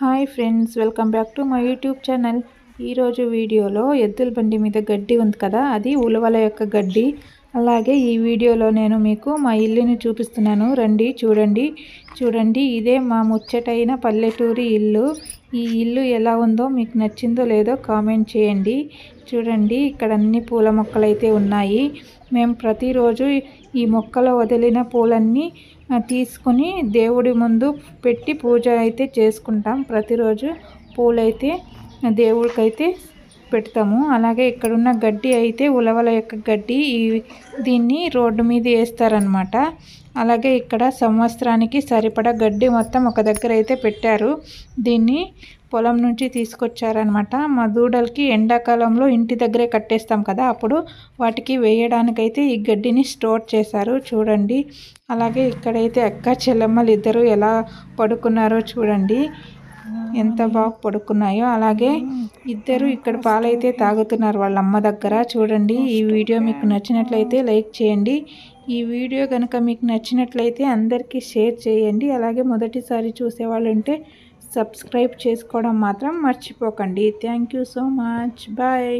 Hi friends, welcome back to my YouTube channel. ఈరోజు వీడియోలో ఎద్దుల బండి మీద గడ్డి ఉంది కదా, అది ఉలవల యొక్క గడ్డి. అలాగే ఈ వీడియోలో నేను మీకు మా ఇల్లుని చూపిస్తున్నాను, రండి చూడండి. ఇదే మా ముచ్చటైన పల్లెటూరి ఇల్లు. ఈ ఇల్లు ఎలా ఉందో, మీకు నచ్చిందో లేదో కామెంట్ చేయండి. చూడండి, ఇక్కడ అన్ని పూల మొక్కలు అయితే ఉన్నాయి. మేము ప్రతిరోజు ఈ మొక్కలో వదిలిన పూలన్నీ తీసుకుని దేవుడి ముందు పెట్టి పూజ అయితే చేసుకుంటాం. ప్రతిరోజు పూలైతే దేవుడికైతే పెడతాము. అలాగే ఇక్కడున్న గడ్డి అయితే ఉలవల యొక్క గడ్డి. దీన్ని రోడ్డు మీద వేస్తారనమాట. అలాగే ఇక్కడ సంవత్సరానికి సరిపడా గడ్డి మొత్తం ఒక దగ్గర అయితే పెట్టారు. దీన్ని పొలం నుంచి తీసుకొచ్చారనమాట. మా దూడలకి ఎండాకాలంలో ఇంటి దగ్గరే కట్టేస్తాం కదా, అప్పుడు వాటికి వేయడానికైతే ఈ గడ్డిని స్టోర్ చేశారు. చూడండి, అలాగే ఇక్కడైతే అక్క చెల్లెమ్మలు ఇద్దరు ఎలా పడుకున్నారో చూడండి, ఎంత బాగా పడుకున్నాయో. అలాగే ఇద్దరు ఇక్కడ పాలైతే తాగుతున్నారు వాళ్ళ అమ్మ దగ్గర. చూడండి, ఈ వీడియో మీకు నచ్చినట్లయితే లైక్ చేయండి. ఈ వీడియో కనుక మీకు నచ్చినట్లయితే అందరికీ షేర్ చేయండి. అలాగే మొదటిసారి చూసేవాళ్ళు ఉంటే సబ్స్క్రైబ్ చేసుకోవడం మాత్రం మర్చిపోకండి. Thank you so much. Bye.